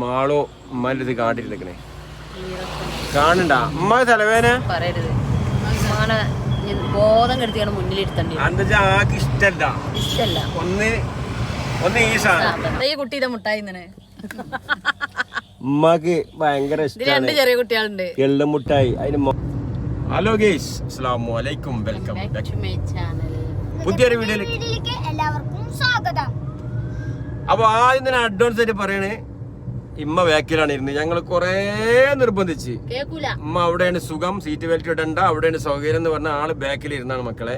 മാളോ ഉമ്മാൻ്റെ ഇത് കാട്ടിരുന്നേ കാണണ്ട ഉമ്മ തലവേന ബോധം കെടുത്തിയാണ് മുന്നിലിരുത്തണ്ടി. എന്താ ആക്ക് ഇഷ്ടല്ല ഒന്ന് ഈ സാധനം കുട്ടിയുടെ മുട്ടായി ഉമ്മാക്ക് ഭയങ്കര രണ്ട് ചെറിയ കുട്ടികളുണ്ട് എള്ളുമുട്ടായി അതിന്. ഹലോ ഗൈസ്, അസ്സലാമു അലൈക്കും, വെൽക്കം പുതിയൊരു വീഡിയോയിലേക്ക് എല്ലാവർക്കും സ്വാഗതം. അപ്പൊ ആദ്യം തന്നെ അഡ്വാൻസ് ആയിട്ട് പറയണേ, ഇമ്മ ബാക്കിലാണ് ഇരുന്ന്. ഞങ്ങൾ കൊറേ നിർബന്ധിച്ച് ഉമ്മ അവിടെയാണ് സുഖം, സീറ്റ് ബെൽറ്റ് ഇടണ്ട, അവിടെയാണ് സൗകര്യം എന്ന് പറഞ്ഞ ആള് ബാക്കിൽ ഇരുന്നാണ് മക്കളെ.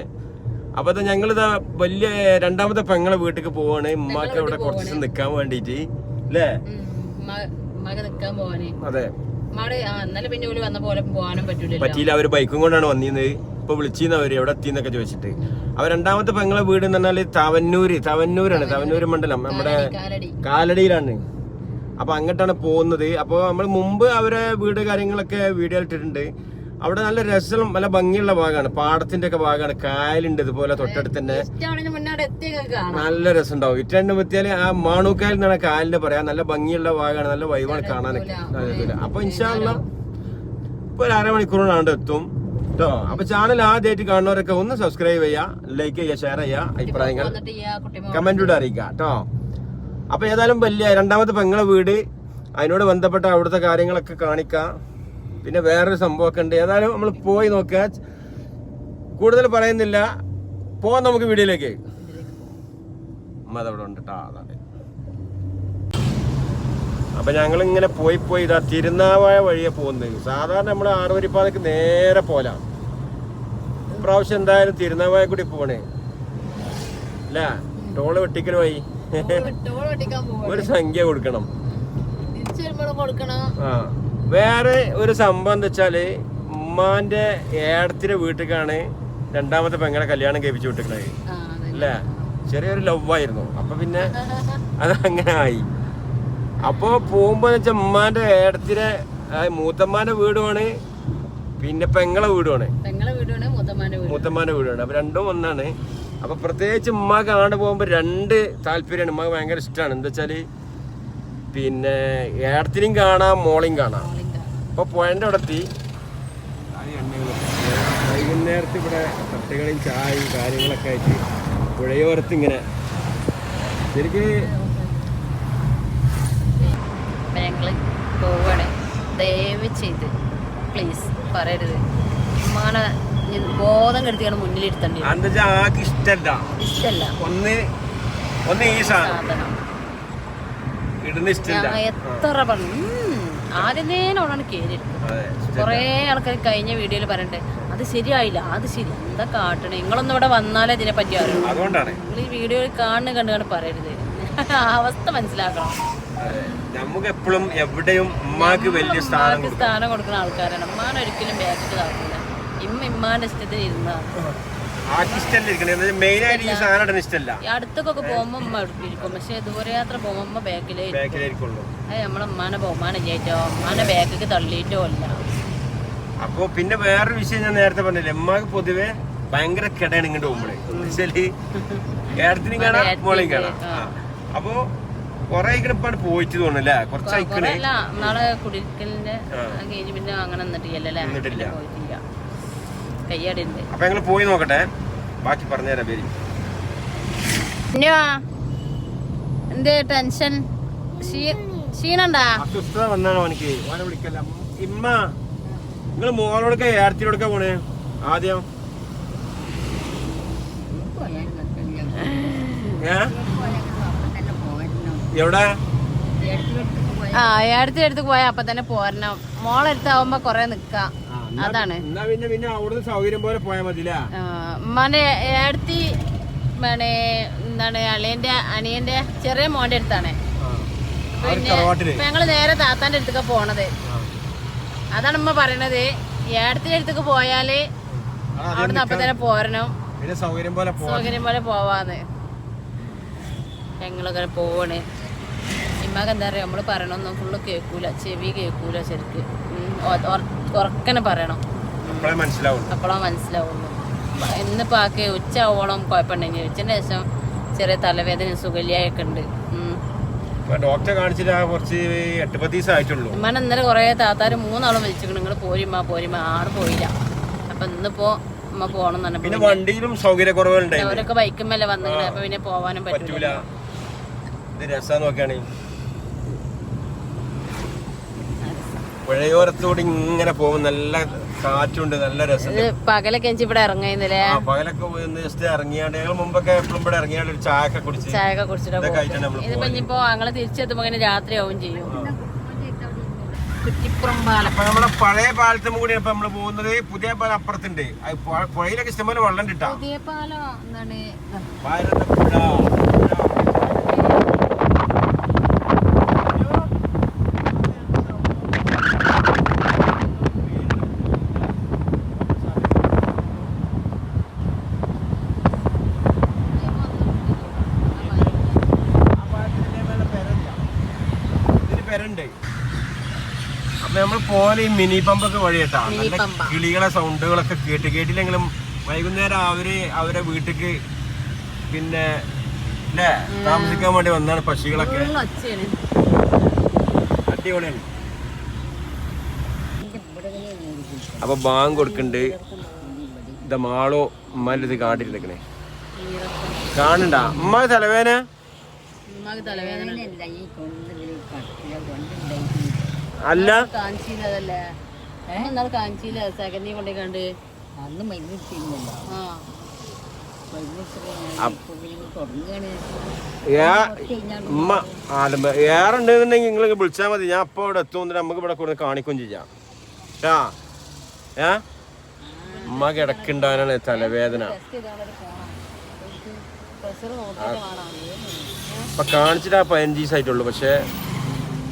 അപ്പൊ ഞങ്ങളിതാ വലിയ രണ്ടാമത്തെ പെങ്ങളെ വീട്ടിലേക്ക് പോവാണ്. ഉമ്മാക്ക് അവിടെ കുറച്ച് ദിവസം നിക്കാൻ വേണ്ടിട്ട് അല്ലേ? അതെ, പറ്റിയില്ല. അവര് ബൈക്കും കൊണ്ടാണ് വന്നിരുന്നത്. ഇപ്പൊ വിളിച്ചിരുന്നു അവര് എവിടെ എത്തിന്നൊക്കെ ചോദിച്ചിട്ട്. അവർ രണ്ടാമത്തെ പെങ്ങളെ വീട് എന്ന് പറഞ്ഞാല് തവന്നൂരാണ്, തവന്നൂര് മണ്ഡലം, നമ്മുടെ കാലടിയിലാണ്. അപ്പൊ അങ്ങോട്ടാണ് പോകുന്നത്. അപ്പൊ നമ്മൾ മുമ്പ് അവരെ വീട് കാര്യങ്ങളൊക്കെ വീഡിയോ ഇട്ടിട്ടുണ്ട്. അവിടെ നല്ല രസം, നല്ല ഭംഗിയുള്ള ഭാഗമാണ്, പാടത്തിന്റെ ഒക്കെ ഭാഗമാണ്, കായലുണ്ട് ഇതുപോലെ തൊട്ടടുത്ത് തന്നെ. നല്ല രസം ഉണ്ടാവും. ഇറ്റണ്ടും എത്തിയാല് ആ മാണൂക്കായൽ എന്നാണ് കായലിന്റെ പറയാ. നല്ല ഭംഗിയുള്ള ഭാഗമാണ്, നല്ല വൈവാണ് കാണാനൊക്കെ. അപ്പൊ ഇൻഷാ അല്ലാഹ് ഇപ്പൊ ഒരു അരമണിക്കൂറിനാണ്ട് എത്തും കേട്ടോ. അപ്പൊ ചാനൽ ആദ്യമായിട്ട് കാണുന്നവരൊക്കെ ഒന്ന് സബ്സ്ക്രൈബ് ചെയ്യാ, ലൈക്ക് ചെയ്യുക, ഷെയർ ചെയ്യുക, അഭിപ്രായങ്ങൾ കമന്റിലൂടെ അറിയിക്കുക കേട്ടോ. അപ്പൊ ഏതായാലും വലിയ രണ്ടാമത്തെ പെങ്ങളെ വീട്, അതിനോട് ബന്ധപ്പെട്ട അവിടുത്തെ കാര്യങ്ങളൊക്കെ കാണിക്കാം. പിന്നെ വേറൊരു സംഭവമൊക്കെ ഉണ്ട്. ഏതായാലും നമ്മൾ പോയി നോക്കുക. കൂടുതൽ പറയുന്നില്ല, പോവാൻ നമുക്ക് വീഡിയോയിലേക്ക്. അതവിടെ ഉണ്ട് കേട്ടോ. അതാണ്. അപ്പൊ ഞങ്ങൾ ഇങ്ങനെ പോയി ഇതാ തിരുനാവായ വഴിയെ പോകുന്നത്. സാധാരണ നമ്മൾ ആറുവരിപ്പാതക്ക് നേരെ പോലാം. ഇപ്രാവശ്യം എന്തായാലും തിരുനാവായ കൂടി പോണേ അല്ല, ടോള് വെട്ടിക്കൽ വഴി ഒരു സംഖ്യ കൊടുക്കണം. ആ, വേറെ ഒരു സംഭവം എന്താ വെച്ചാല്, ഉമ്മാന്റെ ഏടത്തിന്റെ വീട്ടിലേക്കാണ് രണ്ടാമത്തെ പെങ്ങളെ കല്യാണം കഴിപ്പിച്ചു വിട്ടിക്കണത് അല്ലേ? ചെറിയൊരു ലവായിരുന്നു. അപ്പൊ പിന്നെ അതങ്ങനെ ആയി. അപ്പൊ പോകുമ്പോ വെച്ചാൽ ഉമ്മാന്റെ ഏടത്തിലെ മൂത്തമ്മാന്റെ വീടുമാണ്, പിന്നെ പെങ്ങളെ വീടുമാണ്, മൂത്തമ്മാന്റെ വീടുമാണ്. അപ്പൊ രണ്ടും ഒന്നാണ്. അപ്പൊ പ്രത്യേകിച്ച് ഉമ്മ കാണാണ്ട് പോകുമ്പോ രണ്ട് താല്പര്യമാണ്. ഉമ്മ ഭയങ്കര ഇഷ്ടമാണ്. എന്താ വെച്ചാല് പിന്നെ ഏടത്തിനും കാണാം, മോളെയും കാണാം. അപ്പൊ പോയതിന്റെ അവിടെ എത്തി. വൈകുന്നേരത്ത് ഇവിടെ തട്ടുകളിയും ചായയും കാര്യങ്ങളൊക്കെ ആയിട്ട് പുഴയോരത്ത് ഇങ്ങനെ ശരിക്ക് പോവാണ്. ദയവ് ചെയ്ത് പ്ലീസ് പറയരുത്, ബോധം കെടുത്തിയാണ് മുന്നിലിരുത്തണ്ടി. ആക്ക് ഇഷ്ടല്ല ഒന്ന് ഈ സാധനം എത്ര പറഞ്ഞു. ആദ്യം തന്നെയാണ് കേറിയിരിക്കും. കൊറേ ആൾക്കാർ കഴിഞ്ഞ വീഡിയോയിൽ പറയണ്ടേ അത് ശരിയായില്ല, അത് ശരി, എന്താ കാട്ടണേ, നിങ്ങളൊന്നും ഇവിടെ വന്നാലേ ഇതിനെ പറ്റി അറിയുള്ളൂ. നിങ്ങൾ ഈ വീഡിയോയിൽ കണ്ടു പറയരുത്, അവസ്ഥ മനസ്സിലാക്കണം. നമുക്ക് എപ്പോഴും എവിടെയും ഉമ്മാക്ക് വലിയ സ്ഥാനം കൊടുക്കുന്ന ആൾക്കാരാണ്. ഉമ്മാനെ ഒരിക്കലും ബാക്കിട്ട് താക്കില്ല. ഇമ്മാന്റെ ഇഷ്ടത്തിന് ഇരുന്നതാണ്. അടുത്തൊക്കെ പോകുമ്പോ ഉമ്മ ഇരിക്കും, പക്ഷെ ദൂരയാത്ര പോകുമ്പോ ഉമ്മ ബാക്കിലേക്കുള്ളൂ. നമ്മളെ ഉമ്മാനെ ബഹുമാനം ചെയ്യിട്ടോ, ഉമ്മാനെ ബാക്കിക്ക് തള്ളിയിട്ടോ അല്ല. അപ്പൊ പിന്നെ വേറൊരു വിഷയം ഞാൻ നേരത്തെ പറഞ്ഞില്ലേ, ഉമ്മാക്ക് പൊതുവെ ഭയങ്കര കിടയാണ് ഇങ്ങോട്ട് പോകുമ്പോഴേ. ഏടത്തിനും കാണാം, മോളെയും കാണാം. അപ്പൊ കൊറേ ഇപ്പാട് പോയിട്ട് തോന്നല്ലേ, കുറച്ചയക്കണേ. നാളെ കുടിക്കലിന്റെ കഴിഞ്ഞ് പിന്നെ അങ്ങനെ നിന്നിട്ടില്ല, കയ്യാടുണ്ട്. അപ്പൊ ഞങ്ങള് പോയി നോക്കട്ടെ, ബാക്കി പറഞ്ഞുതരാം. പേര് എന്തേ ടെൻഷൻ, ക്ഷീണണ്ടാ? അസ്വസ്ഥത വന്നാണോ എനിക്ക്? ഓനെ വിളിക്കല്ല. ഇമ്മ നിങ്ങള് മോളോടൊക്കെ ഏടത്തിനോടൊക്കെ പോണേ ആദ്യം? എവിടെ? ഏടത്തിന്റെ അടുത്ത് പോയാ അപ്പൊ തന്നെ പോരണം. മോളെടുത്താവുമ്പോ കൊറേ നിക്കാം, അതാണ്. പിന്നെ അവിടുന്ന് സൗകര്യം പോലെ പോയാ മതില്ല. ഉമ്മാന്റെ ഏടത്തി എന്താണ് അനിയന്റെ ചെറിയ മോന്റെ അടുത്താണ്. പിന്നെ ഞങ്ങള് നേരെ താത്താന്റെ അടുത്തൊക്കെ പോണത്. അതാണ് ഉമ്മ പറയണത്. ഏടത്തിന്റെ അടുത്തൊക്കെ പോയാല് അവിടുന്ന് അപ്പൊ തന്നെ പോരണം, സൗകര്യം പോലെ പോവാന്ന്. ഞങ്ങളൊക്കെ പോവാണ്. ഇമ്മക്ക് എന്താ പറയാ, നമ്മള് പറയണൊന്നും ഫുള്ള് കേൾക്കൂല, ചെവി കേൾക്കൂല, ശരിക്ക് ഉറക്കനെ പറയണം, അപ്പോഴാ മനസ്സിലാവുള്ളൂ. ഇന്നിപ്പോ ആക്ക് ഉച്ച ആവോളം കുഴപ്പമുണ്ടെങ്കിൽ ഉച്ചന്റെ ശേഷം ചെറിയ തലവേദന സുഖല്യായൊക്കെ ഉണ്ട്. ഡോക്ടറെ കാണിച്ചിട്ട് കുറച്ച് 8-10 ദിവസം ആയിട്ടുള്ളൂ. ഉമ്മാനെ ഇന്നലെ കുറെ താത്താര് 3 ആളും വിളിച്ചിരിക്കണം, നിങ്ങൾ പോരിമ്മ ആട് പോയില്ല. അപ്പൊ ഇന്നിപ്പോ ഉമ്മ പോണം തന്നെ. പിന്നെ വണ്ടിയിലും സൗകര്യക്കുറവുണ്ടായി, അവരൊക്കെ ബൈക്കുമല്ലേ വന്നിട്ട്, അപ്പൊ പിന്നെ പോവാനും പറ്റൂല. ഇത് രസം നോക്കുകയാണ്, പുഴയോരത്തോടെ ഇങ്ങനെ പോകും, നല്ല കാറ്റുണ്ട്, നല്ല രസം. പകലൊക്കെ ഇവിടെ ഇറങ്ങിയിരുന്നില്ലേ? പകലൊക്കെ ജസ്റ്റ് ഇറങ്ങിയാണ്ട് ഞങ്ങൾ മുമ്പൊക്കെ എപ്പോഴും ഇവിടെ ഇറങ്ങിയാണ്ട് ഒരു ചായ കുടിച്ചിട്ട് ഇതിപ്പോ ഇനിയിപ്പോ ഞങ്ങള് തിരിച്ചെത്തുമ്പോ രാത്രിയാവും ചെയ്യും. കുറ്റിപ്പുറം പാലം. അപ്പൊ നമ്മളെ പഴയ പാലത്തും കൂടി ഇപ്പൊ നമ്മള് പോകുന്നത്. പുതിയ പാലം അപ്പുറത്തുണ്ട്, പുഴയിലൊക്കെ ഇഷ്ടംപോലെ വെള്ളം കിട്ടാം. പുതിയ പാലം എന്താണ്? അപ്പൊ നമ്മൾ പോലെ ഈ മിനി പമ്പൊക്കെ വഴിയേട്ടാ, നല്ല കിളികളെ സൗണ്ടുകളൊക്കെ കേട്ടില്ലെങ്കിലും വൈകുന്നേരം അവരെ വീട്ടിക്ക് പിന്നെ അല്ലേ താമസിക്കാൻ വേണ്ടി വന്നാണ് പക്ഷികളൊക്കെ. അടിപൊളിയാണ്. അപ്പൊ ബാങ്ക് കൊടുക്കണ്ട്. ഇതാ മാളോ ഉമ്മാൻ്റെ ഇത് കാട്ടിരുന്നേ കാണണ്ട. ഉമ്മ തലവേന അല്ല ഏറെ ഉണ്ടെന്നുണ്ടെങ്കിൽ നിങ്ങൾ വിളിച്ചാൽ മതി, ഞാൻ അപ്പൊ ഇവിടെ എത്തും, നമുക്ക് ഇവിടെ കൊണ്ട് കാണിക്കുകയും ചെയ്യാം. ഉമ്മ കിടക്കുണ്ടാവാനാണ് തലവേദന. ഇപ്പൊ കാണിച്ചിട്ട് 15 ദിവസമായിട്ടുള്ളൂ, പക്ഷെ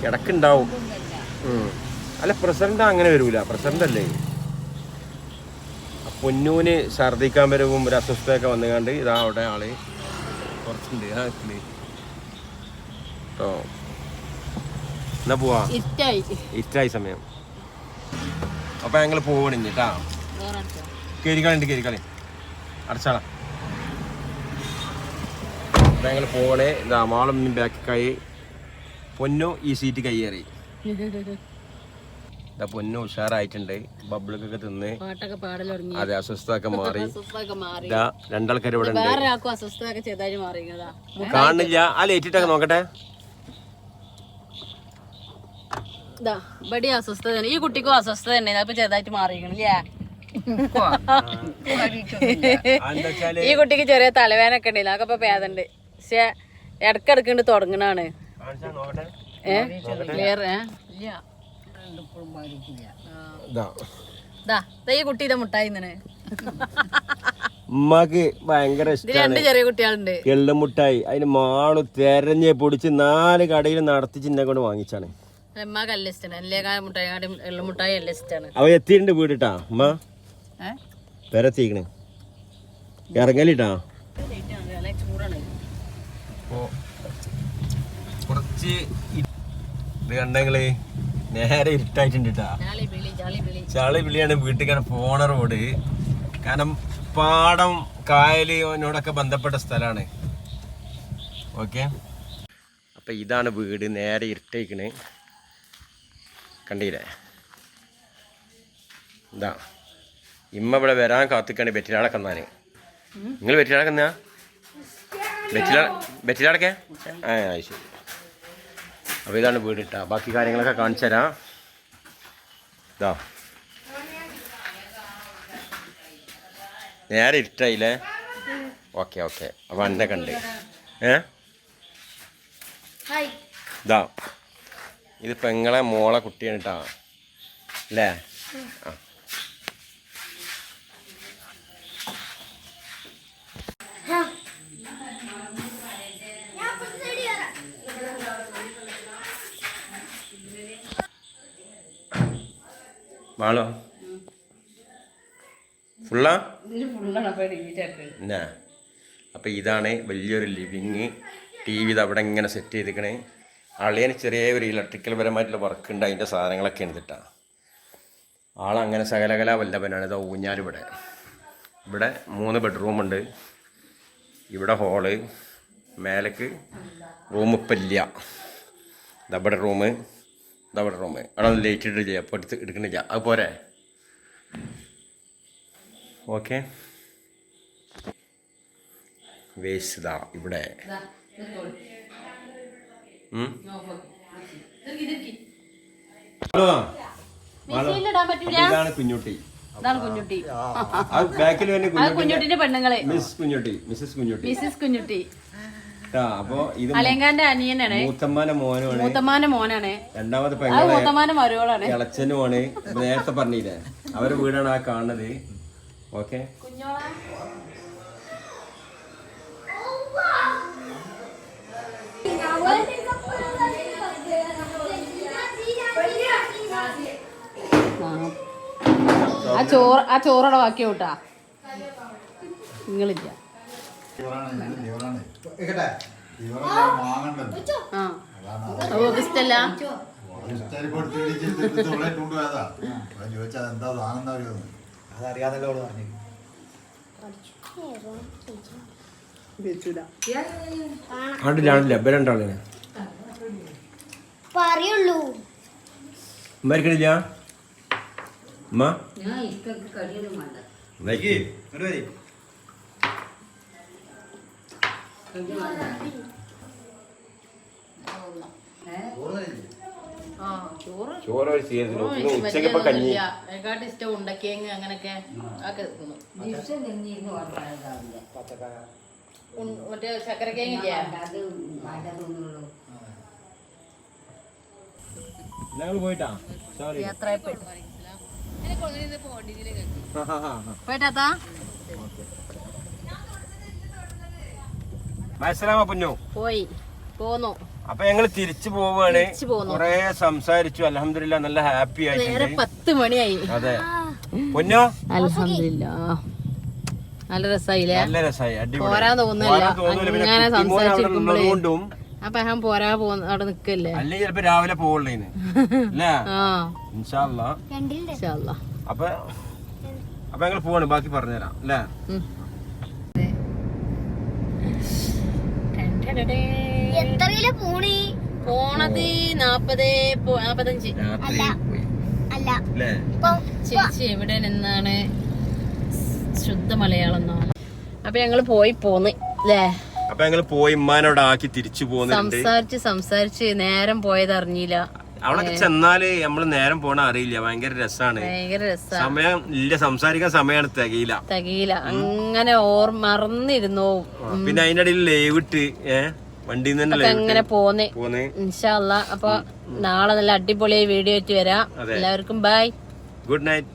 കിടക്കുണ്ടാവും. അല്ല പ്രസിഡന്റ് അങ്ങനെ വരൂല, പ്രസിഡന്റ് അല്ലേ. പൊന്നൂന് ഛർദിക്കാൻ വരവും ഒരു അസ്വസ്ഥയൊക്കെ വന്നുകൊണ്ട് ഇതാ അവിടെ ആള് കുറച്ചുണ്ട് കേട്ടോ. എന്നാ പോവാ, ഇറ്റായി സമയം. അപ്പൊ ഞങ്ങൾ പോവണിട്ടാ. കേരിക്കളി അടച്ചാള. അപ്പൊ ഞങ്ങൾ പോവണേ. ഇതാ മാളും ബാക്കിക്കായി, പൊന്നു ഈ സീറ്റ് കയ്യേറി. പൊന്നു ഉഷാറായിട്ടുണ്ട്, ബബിളൊക്കെ തിന്ന് അതെ അസ്വസ്ഥതൊക്കെ മാറി. രണ്ടാൾക്കാർ ഇവിടെ ഉണ്ട്, കാണില്ല. ആ ലേറ്റിട്ടൊക്കെ നോക്കട്ടെ. അസ്വസ്ഥത ഈ കുട്ടിക്കും അസ്വസ്ഥത തന്നെ, അപ്പൊ ചെറുതായിട്ട് മാറിയില്ലേ. ഈ കുട്ടിക്ക് ചെറിയ തലവേനൊക്കെ ഉണ്ടല്ലോ, അതൊക്കെ ഇപ്പൊ ഭേദമുണ്ട്. പക്ഷെ ഇടക്കിടക്കുണ്ട് തുടങ്ങണാണ്. ഈ കുട്ടിയുടെ മുട്ടായി ഉമ്മാക്ക് ഭയങ്കര ഇഷ്ടമാണ്. 2 ചെറിയ കുട്ടികളുണ്ട്. എള്ളുമുട്ടായി അതിന് മാള് തെരഞ്ഞ് പൊടിച്ച് 4 കടയിൽ നടത്തി ചിന്നെ കൊണ്ട് വാങ്ങിച്ചാണ്. ഉമ്മാക്ക് നല്ല ഇഷ്ടമാണ്, എല്ലാ മുട്ടായി എള്ളുമുട്ടായി എല്ലാം ഇഷ്ടമാണ്. അവ എത്തിയിട്ടുണ്ട് വീടിട്ടാ. ഉമ്മ പെരത്തിക്കണ് ഇറങ്ങലിട്ടാ. കുറച്ച് ഇത് കണ്ടെങ്കില് നേരെ ഇരുട്ടായിട്ടുണ്ട് കേട്ടാ. ചളി വിളിയാണ് വീട്ടിൽ പോണ റോഡ്. കാരണം പാടം കായലിനോടൊക്കെ ബന്ധപ്പെട്ട സ്ഥലമാണ്. ഓക്കെ, അപ്പൊ ഇതാണ് വീട്. നേരെ ഇരുട്ടേക്കണ് കണ്ടില്ലേ. ഇതാ ഇമ്മ ഇവിടെ വരാൻ കാത്തിക്കാണ് ബെറ്റിലാടൊക്കെ വന്നാല്. നിങ്ങൾ ബെറ്റിലാടൊക്കെ എന്നാ ബെറ്റിലാടൊക്കെ ശരി. അപ്പോൾ ഇതാണ് വീട് ഇട്ടാ. ബാക്കി കാര്യങ്ങളൊക്കെ കാണിച്ചു തരാം. ഇതാ നേരെ ഇരുട്ടായില്ലേ. ഓക്കെ അപ്പോൾ എന്നെ കണ്ട് ഇതാ ഇത് പെങ്ങളെ മോളെ കുട്ടിയാണ് കേട്ടാ അല്ലേ. ആ മാളോ ഫുള്ളാ എന്നാ. അപ്പം ഇതാണ് വലിയൊരു ലിവിങ്. ടി വി ഇത് അവിടെ ഇങ്ങനെ സെറ്റ് ചെയ്തിരിക്കണേ. അളിയന് ചെറിയ ഒരു ഇലക്ട്രിക്കൽ പരമായിട്ടുള്ള വർക്ക് ഉണ്ട്, അതിൻ്റെ സാധനങ്ങളൊക്കെ എടുത്തിട്ടാണ്. ആളങ്ങനെ സകലകല വല്ലഭനാണ്. ഇതാ ഊഞ്ഞാലിവിടെ. ഇവിടെ 3 ബെഡ്റൂമുണ്ട്. ഇവിടെ ഹോള്, മേലേക്ക് റൂം ഇപ്പം ഇല്ല. ഇതവിടെ റൂം അവിടെ ഒന്ന് ലൈറ്റ് ഇട്ട് ചെയ്യാം. അപ്പോൾ എടുക്കണില്ല, അത് പോരെ. ഓക്കെ, വേസ്റ്റ് ഇതാ ഇവിടെ. ഇതാണ് കുഞ്ഞുട്ടി. ബാക്കിൽ കുഞ്ഞുട്ടിന്റെ പെണ്ണുങ്ങളെ മിസ്സസ് കുഞ്ഞുട്ടി. അപ്പൊ ഇത് അലങ്കാന്റെ അനിയനാണ്, മൂത്തമ്മാന്റെ മോനാണ്. രണ്ടാമത്തെ മൂത്തമ്മാന്റെ മരുവളാണ്, ഇളച്ചനുമാണ്. നേരത്തെ പറഞ്ഞില്ലേ അവരുടെ വീടാണ് ആ കാണുന്നത്. ഓക്കെ, ആ ചോറോടെ ബാക്കി കൂട്ടാ നിങ്ങളില്ല. ഇഷ്ടല്ല ലഭ്യണ്ടാളില്ല പറയുള്ളൂ. മരിക്കണില്ല അമ്മ. ചോറ് ഉച്ചക്കിപ്പോ കഞ്ഞി ഇഷ്ടം ഉണ്ടക്കേങ്ങ് അങ്ങനൊക്കെ മറ്റേ ചക്കരക്കേങ്ങില്ല. പോയിട്ടാ പോയിട്ടാ മനസ്സിലാവാ പൊന്നു പോയി പോന്നു. അപ്പൊ ഞങ്ങള് തിരിച്ചു പോവാണ്. കൊറേ സംസാരിച്ചു, അൽഹംദുലില്ലാ നല്ല ഹാപ്പി ആയിട്ട്. 10 മണിയായി. അതെ പൊന്നോ, അൽഹംദുലില്ലാ നല്ല രസായില്ലേ? നല്ല രസായി, അടിപൊളി. പോരാൻ തോന്നുന്നില്ല അങ്ങനെ സംസാരിച്ചിരിക്കുമ്പോഴും. അപ്പൊ ഞാൻ പോരാ അവിടെ നിക്കല്ലേ, അല്ലെങ്കിൽ ചിലപ്പോ രാവിലെ പോവുള്ളേന്ന്. ഇൻഷാ അല്ലാഹ്. അപ്പൊ ഞങ്ങൾ പോവാണ്, ബാക്കി പറഞ്ഞുതരാം അല്ലേ. പോണത് 45. ചേച്ചി എവിടെ നിന്നാണ് ശുദ്ധ മലയാളം. അപ്പൊ ഞങ്ങള് പോന്ന് അല്ലേ. അപ്പൊ ഞങ്ങള് പോയി ഉമ്മാനോട് ആക്കി തിരിച്ചു പോകുന്നുണ്ട്. സംസാരിച്ച് നേരം പോയത് അറിഞ്ഞില്ല. അവിടെ ചെന്നാല് നമ്മള് നേരം പോണ അറിയില്ല. ഭയങ്കര രസാണ്, സമയം ഇല്ല, സംസാരിക്കാൻ സമയമാണ് തികയില്ല. അങ്ങനെ മറന്നിരുന്നു. പിന്നെ അതിന്റെ ഇടയിൽ ലൈവ് ഇട്ട് വണ്ടിയിൽ നിന്ന് തന്നെ അങ്ങനെ പോന്ന്. ഇൻഷാ അല്ലാഹ്. അപ്പൊ നാളെ നല്ല അടിപൊളിയായി വീഡിയോ ആയിട്ട് വരാം. എല്ലാവർക്കും ബൈ, ഗുഡ് നൈറ്റ്.